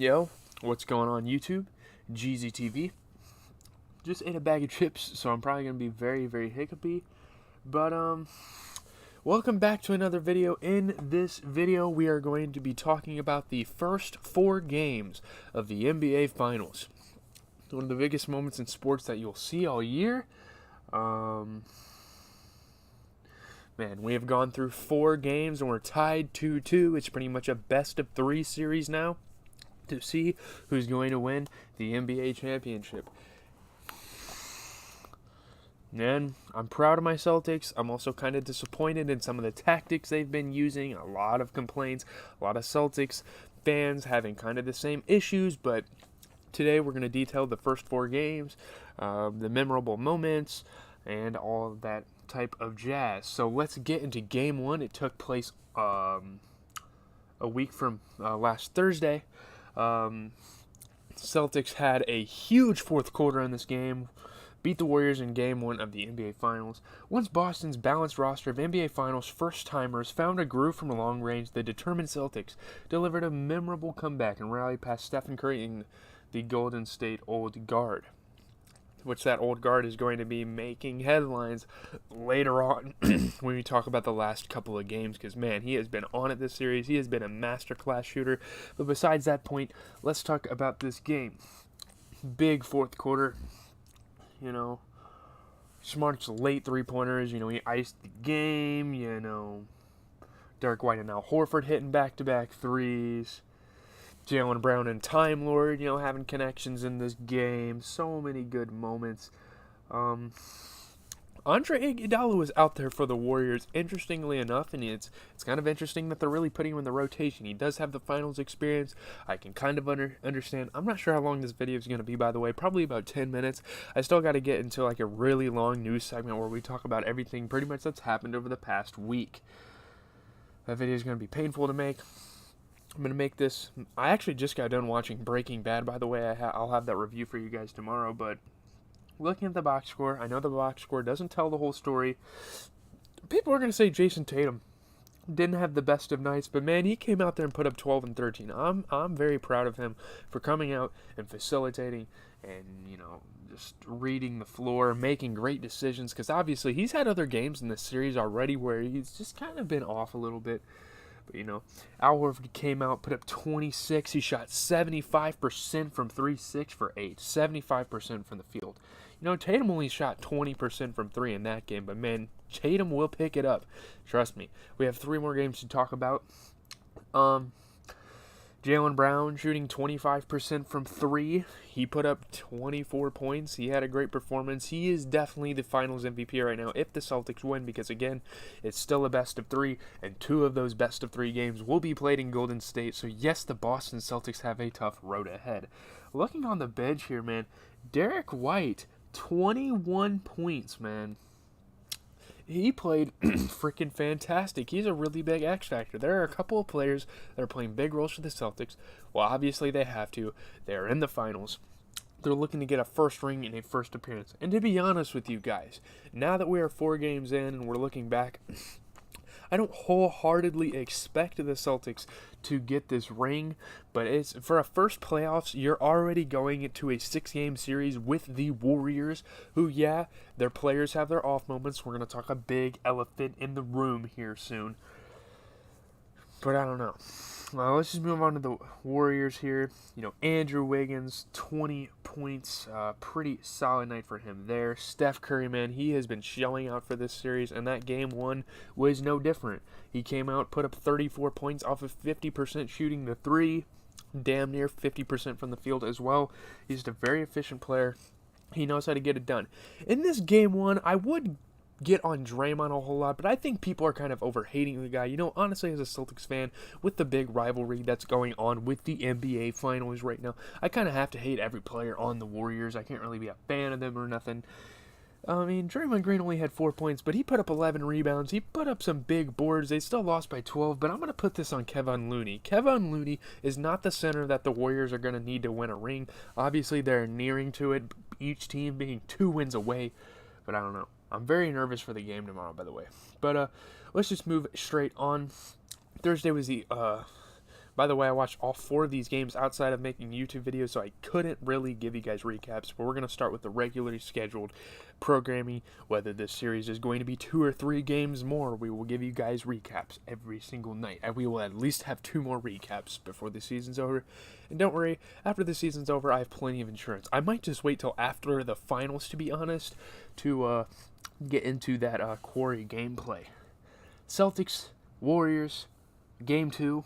Yo, what's going on YouTube? GZTV. Just ate a bag of chips, so I'm probably gonna be very, very hiccupy. But welcome back to another video. In this video, we are going to be talking about the first 4 games of the NBA Finals. One of the biggest moments in sports that you'll see all year. Man, we have gone through 4 games and we're tied 2-2. It's pretty much a best of 3 series now to see who's going to win the NBA championship. And I'm proud of my Celtics. I'm also kind of disappointed in some of the tactics they've been using. A lot of complaints, a lot of Celtics fans having kind of the same issues, but today we're going to detail the first 4 games, the memorable moments, and all of that type of jazz. So let's get into game 1. It took place a week from last Thursday. Celtics had a huge fourth quarter in this game, beat the Warriors in game 1 of the NBA Finals. Once Boston's balanced roster of NBA Finals first-timers found a groove from long range, the determined Celtics delivered a memorable comeback and rallied past Stephen Curry and the Golden State Old Guard, which that old guard is going to be making headlines later on when we talk about the last couple of games, because, man, he has been on it this series. He has been a masterclass shooter. But besides that point, let's talk about this game. Big fourth quarter. Smart's late three-pointers. He iced the game. Derek White and Al Horford hitting back-to-back threes. Jaylen Brown and Time Lord, having connections in this game. So many good moments. Andre Iguodala was out there for the Warriors, interestingly enough, and it's kind of interesting that they're really putting him in the rotation. He does have the finals experience. I can kind of understand. I'm not sure how long this video is going to be, by the way. Probably about 10 minutes. I still got to get into like a really long news segment where we talk about everything pretty much that's happened over the past week. That video is going to be painful to make. I'm going to make this. I actually just got done watching Breaking Bad, by the way. I'll have that review for you guys tomorrow, but looking at the box score, I know the box score doesn't tell the whole story. People are going to say Jason Tatum didn't have the best of nights, but man, he came out there and put up 12 and 13. I'm very proud of him for coming out and facilitating and, just reading the floor, making great decisions, because obviously he's had other games in this series already where he's just kind of been off a little bit. But, Al Horford came out, put up 26. He shot 75% from 3, 6 for 8. 75% from the field. Tatum only shot 20% from 3 in that game. But, man, Tatum will pick it up. Trust me. We have 3 more games to talk about. Jaylen Brown shooting 25% from 3. He put up 24 points. He had a great performance. He is definitely the Finals MVP right now if the Celtics win, because, again, it's still a best of 3, and 2 of those best of 3 games will be played in Golden State. So, yes, the Boston Celtics have a tough road ahead. Looking on the bench here, man, Derek White, 21 points, man. He played freaking fantastic. He's a really big X factor. There are a couple of players that are playing big roles for the Celtics. Well, obviously they have to. They're in the finals. They're looking to get a first ring and a first appearance. And to be honest with you guys, now that we are 4 games in and we're looking back, I don't wholeheartedly expect the Celtics to get this ring, but it's for a first playoffs, you're already going into a 6-game series with the Warriors, who, yeah, their players have their off moments. We're going to talk a big elephant in the room here soon. But I don't know. Well, let's just move on to the Warriors here. Andrew Wiggins, 20 points. Pretty solid night for him there. Steph Curry, man, he has been shelling out for this series, and that game 1 was no different. He came out, put up 34 points off of 50% shooting the 3. Damn near 50% from the field as well. He's just a very efficient player. He knows how to get it done. In this game 1, I would get on Draymond a whole lot, but I think people are kind of over-hating the guy. Honestly, as a Celtics fan, with the big rivalry that's going on with the NBA Finals right now, I kind of have to hate every player on the Warriors. I can't really be a fan of them or nothing. Draymond Green only had 4 points, but he put up 11 rebounds. He put up some big boards. They still lost by 12, but I'm going to put this on Kevon Looney. Kevon Looney is not the center that the Warriors are going to need to win a ring. Obviously, they're nearing to it, each team being 2 wins away, but I don't know. I'm very nervous for the game tomorrow, by the way. But let's just move straight on. Thursday was the By the way, I watched all 4 of these games outside of making YouTube videos, so I couldn't really give you guys recaps. But we're going to start with the regularly scheduled programming. Whether this series is going to be 2 or 3 games more, we will give you guys recaps every single night. And we will at least have 2 more recaps before the season's over. And don't worry, after the season's over, I have plenty of insurance. I might just wait till after the finals, to be honest, to get into that Quarry gameplay. Celtics, Warriors, Game 2.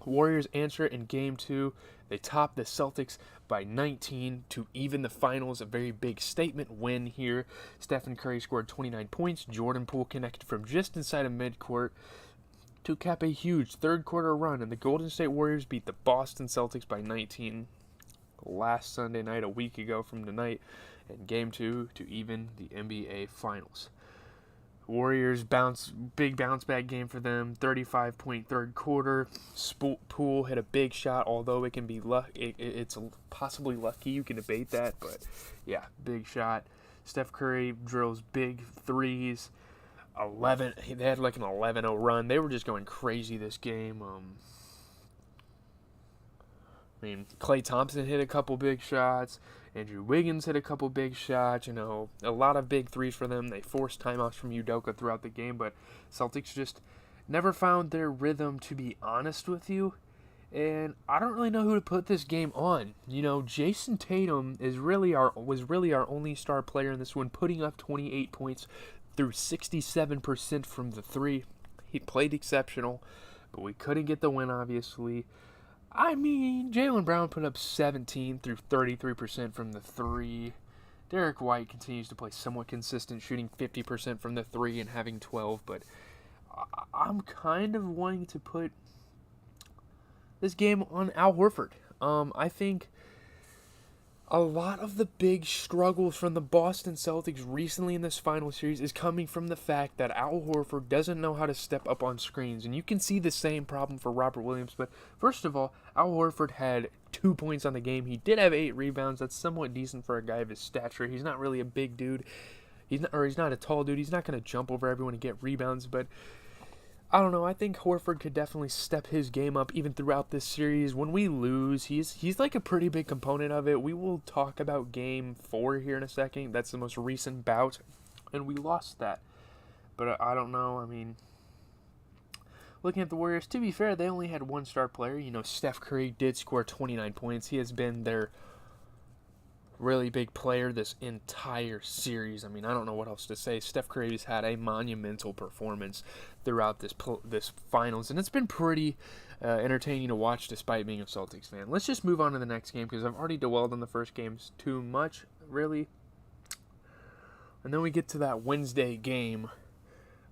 Warriors answer in Game 2. They top the Celtics by 19 to even the finals. A very big statement win here. Stephen Curry scored 29 points. Jordan Poole connected from just inside of midcourt to cap a huge third-quarter run. And the Golden State Warriors beat the Boston Celtics by 19 last Sunday night, a week ago from tonight, in Game 2 to even the NBA Finals. Warriors big bounce back game for them. 35-point third quarter. Poole hit a big shot, although it can be it's possibly lucky. You can debate that, but yeah, big shot. Steph Curry drills big threes. They had like an 11-0 run. They were just going crazy this game. Klay Thompson hit a couple big shots. Andrew Wiggins hit a couple big shots. A lot of big threes for them. They forced timeouts from Udoka throughout the game, but Celtics just never found their rhythm, to be honest with you. And I don't really know who to put this game on. Jason Tatum was really our only star player in this one, putting up 28 points through 67% from the 3. He played exceptional, but we couldn't get the win, obviously. Jaylen Brown put up 17 through 33% from the 3. Derek White continues to play somewhat consistent, shooting 50% from the 3 and having 12. But I'm kind of wanting to put this game on Al Horford. I think a lot of the big struggles from the Boston Celtics recently in this final series is coming from the fact that Al Horford doesn't know how to step up on screens. And you can see the same problem for Robert Williams. But first of all, Al Horford had 2 points on the game. He did have 8 rebounds. That's somewhat decent for a guy of his stature. He's not really a big dude. He's not a tall dude. He's not going to jump over everyone and get rebounds. But I don't know. I think Horford could definitely step his game up even throughout this series. When we lose, he's like a pretty big component of it. We will talk about Game 4 here in a second. That's the most recent bout, and we lost that. But I don't know. Looking at the Warriors, to be fair, they only had 1 star player. Steph Curry did score 29 points. He has been their really big player this entire series. I don't know what else to say. Steph Curry has had a monumental performance throughout this finals, and it's been pretty entertaining to watch despite being a Celtics fan. Let's just move on to the next game because I've already dwelled on the first games too much, really. And then we get to that Wednesday game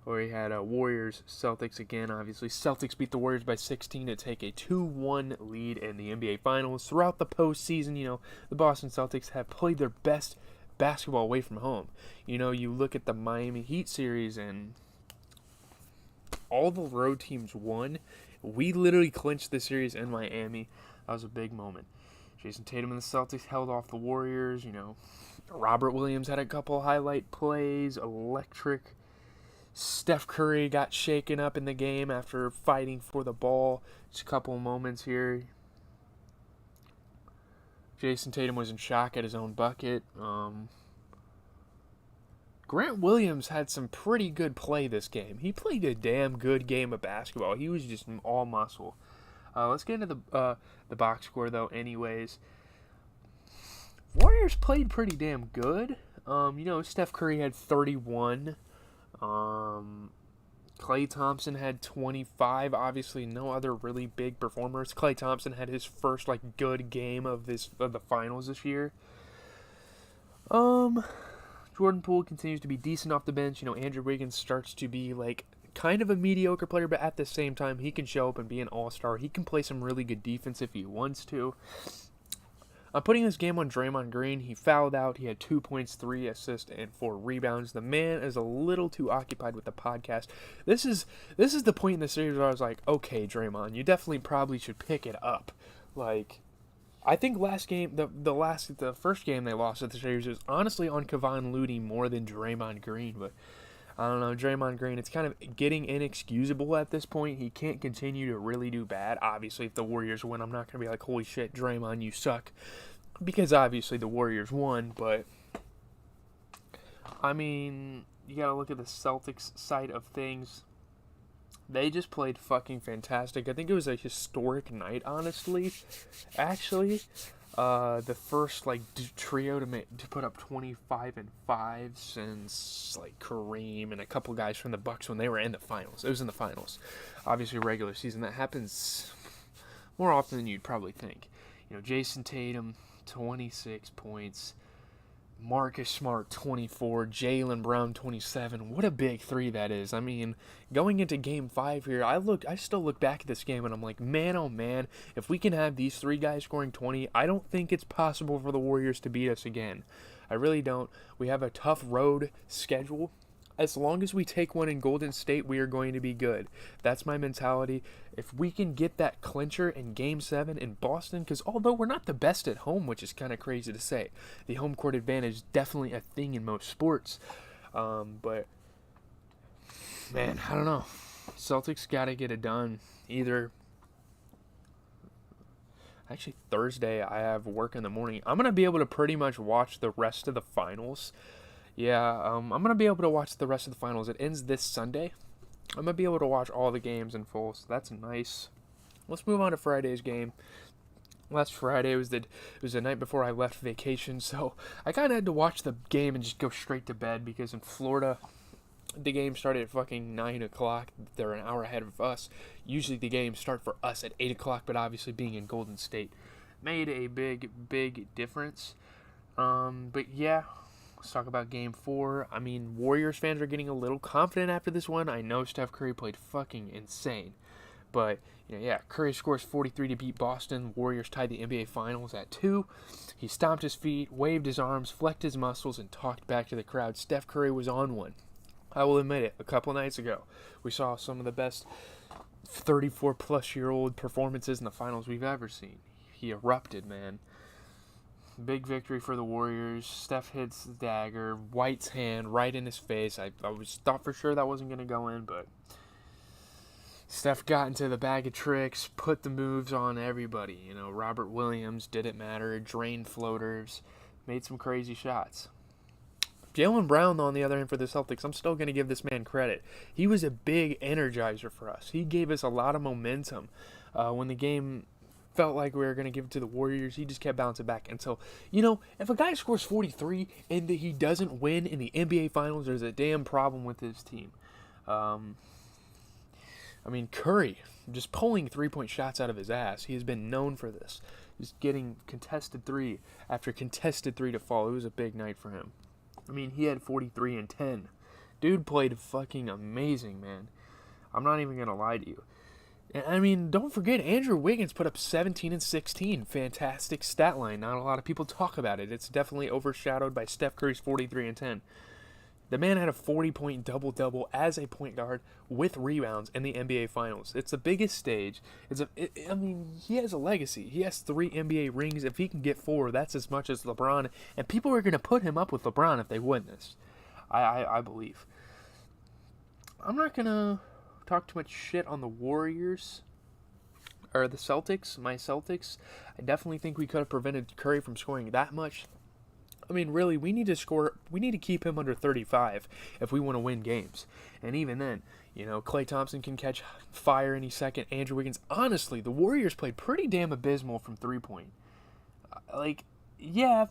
where we had Warriors-Celtics again, obviously. Celtics beat the Warriors by 16 to take a 2-1 lead in the NBA Finals. Throughout the postseason, the Boston Celtics have played their best basketball away from home. You look at the Miami Heat series and all the road teams won. We literally clinched the series in Miami. That was a big moment. Jason Tatum and the Celtics held off the Warriors. Robert Williams had a couple highlight plays. Electric. Steph Curry got shaken up in the game after fighting for the ball. Just a couple moments here. Jason Tatum was in shock at his own bucket. Grant Williams had some pretty good play this game. He played a damn good game of basketball. He was just all muscle. Let's get into the box score, though, anyways. Warriors played pretty damn good. Steph Curry had 31. Klay Thompson had 25. Obviously, no other really big performers. Klay Thompson had his first good game of the finals this year. Jordan Poole continues to be decent off the bench. Andrew Wiggins starts to be kind of a mediocre player, but at the same time, he can show up and be an all-star. He can play some really good defense if he wants to. I'm putting this game on Draymond Green. He fouled out. He had 2 points, 3 assists, and 4 rebounds. The man is a little too occupied with the podcast. This is the point in the series where I was like, okay, Draymond, you definitely probably should pick it up. I think last game, the first game they lost at the series was honestly on Kevon Looney more than Draymond Green. But I don't know, Draymond Green, it's kind of getting inexcusable at this point. He can't continue to really do bad. Obviously, if the Warriors win, I'm not going to be like, holy shit, Draymond, you suck. Because obviously the Warriors won, but I mean, you got to look at the Celtics side of things. They just played fucking fantastic. I think it was a historic night, honestly. Actually, the first trio to put up 25 and 5 since like Kareem and a couple guys from the Bucks when they were in the finals. It was in the finals. Obviously, regular season, that happens more often than you'd probably think. You know, Jason Tatum, 26 points. Marcus Smart, 24. Jaylen Brown, 27. What a big three that is. I mean, going into Game 5 here, I still look back at this game and I'm like, man, oh man, if we can have these three guys scoring 20, I don't think it's possible for the Warriors to beat us again. I really don't. We have a tough road schedule. As long as we take one in Golden State, we are going to be good. That's my mentality. If we can get that clincher in Game 7 in Boston, because although we're not the best at home, which is kind of crazy to say, the home court advantage is definitely a thing in most sports. But, man, I don't know. Celtics got to get it done. Actually, Thursday, I have work in the morning. I'm going to be able to pretty much watch the rest of the finals. Yeah, I'm going to be able to watch the rest of the finals. It ends this Sunday. I'm going to be able to watch all the games in full, so that's nice. Let's move on to Friday's game. Last Friday was the night before I left vacation, so I kind of had to watch the game and just go straight to bed because in Florida, the game started at fucking 9 o'clock. They're an hour ahead of us. Usually the games start for us at 8 o'clock, but obviously being in Golden State made a big, big difference. But yeah. Let's talk about Game 4. I mean, Warriors fans are getting a little confident after this one. I know Steph Curry played fucking insane. But, Curry scores 43 to beat Boston. Warriors tied the NBA Finals at 2. He stomped his feet, waved his arms, flexed his muscles, and talked back to the crowd. Steph Curry was on one. I will admit it, a couple nights ago, we saw some of the best 34-plus-year-old performances in the finals we've ever seen. He erupted, man. Big victory for the Warriors. Steph hits the dagger. White's hand right in his face. I thought for sure that wasn't going to go in, but Steph got into the bag of tricks, put the moves on everybody. Robert Williams, didn't matter, drained floaters, made some crazy shots. Jaylen Brown, on the other hand, for the Celtics, I'm still going to give this man credit. He was a big energizer for us. He gave us a lot of momentum. When the game felt like we were going to give it to the Warriors, he just kept bouncing back until, if a guy scores 43 and he doesn't win in the NBA Finals, there's a damn problem with his team. Curry, just pulling three-point shots out of his ass. He has been known for this. Just getting contested three after contested three to fall. It was a big night for him. He had 43 and 10. Dude played fucking amazing, man. I'm not even going to lie to you. And don't forget, Andrew Wiggins put up 17 and 16. Fantastic stat line. Not a lot of people talk about it. It's definitely overshadowed by Steph Curry's 43 and 10. The man had a 40-point double-double as a point guard with rebounds in the NBA Finals. It's the biggest stage. He has a legacy. He has 3 NBA rings. If he can get 4, that's as much as LeBron. And people are going to put him up with LeBron if they win this. I believe. I'm not going to talk too much shit on the Warriors or the Celtics. My Celtics, I definitely think we could have prevented Curry from scoring that much. Really, we need to keep him under 35 if we want to win games. And even then, Klay Thompson can catch fire any second. Andrew Wiggins. Honestly, the Warriors played pretty damn abysmal from 3-point.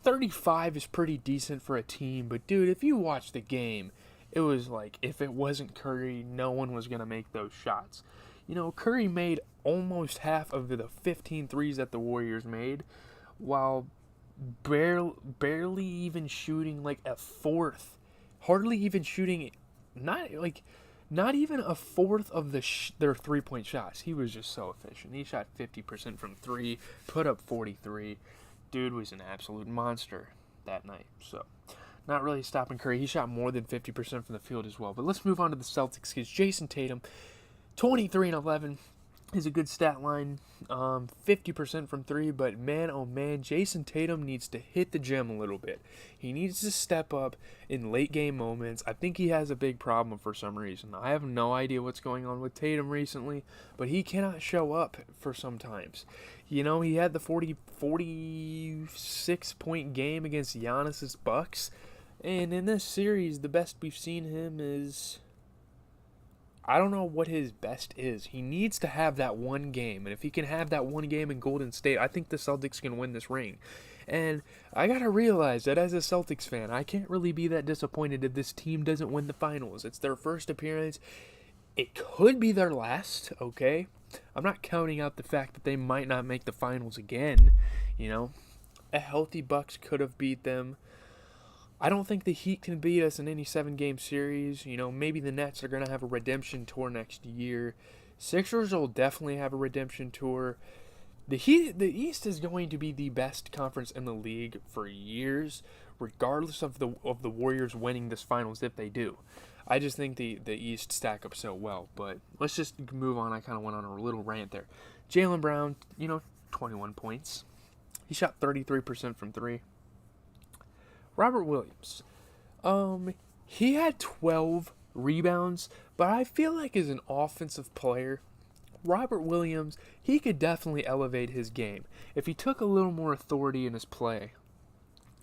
35 is pretty decent for a team, but dude, if you watch the game, it was like, if it wasn't Curry, no one was going to make those shots. Curry made almost half of the 15 threes that the Warriors made, while barely even shooting like a fourth. Hardly even shooting, not even a fourth of their 3-point shots. He was just so efficient. He shot 50% from 3, put up 43. Dude was an absolute monster that night. So, not really stopping Curry. He shot more than 50% from the field as well. But let's move on to the Celtics, because Jason Tatum, 23 and 11. is a good stat line, 50% from three, but man, oh man, Jason Tatum needs to hit the gym a little bit. He needs to step up in late game moments. I think he has a big problem for some reason. I have no idea what's going on with Tatum recently, but he cannot show up for sometimes. You know, he had the 46 point game against Giannis's Bucks, and in this series, the best we've seen him is, I don't know what his best is. He needs to have that one game. And if he can have that one game in Golden State, I think the Celtics can win this ring. And I got to realize that as a Celtics fan, I can't really be that disappointed if this team doesn't win the finals. It's their first appearance. It could be their last, okay? I'm not counting out the fact that they might not make the finals again. You know, a healthy Bucks could have beat them. I don't think the Heat can beat us in any 7-game series. You know, maybe the Nets are going to have a redemption tour next year. Sixers will definitely have a redemption tour. The East is going to be the best conference in the league for years, regardless of the Warriors winning this finals if they do. I just think the East stack up so well. But let's just move on. I kind of went on a little rant there. Jaylen Brown, 21 points. He shot 33% from three. Robert Williams, he had 12 rebounds, but I feel like as an offensive player, Robert Williams, he could definitely elevate his game if he took a little more authority in his play.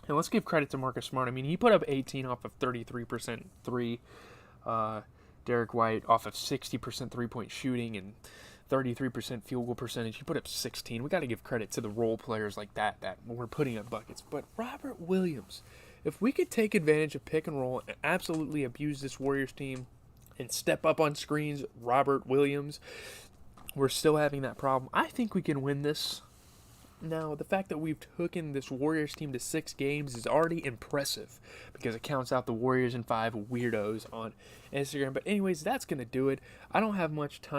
And let's give credit to Marcus Smart. I mean, he put up 18 off of 33% three. Derek White off of 60% three-point shooting and 33% field goal percentage. He put up 16. We got to give credit to the role players like that were putting up buckets. But Robert Williams, if we could take advantage of pick and roll and absolutely abuse this Warriors team and step up on screens, Robert Williams, we're still having that problem. I think we can win this. Now, the fact that we've taken this Warriors team to 6 games is already impressive because it counts out the Warriors and 5 weirdos on Instagram. But anyways, that's going to do it. I don't have much time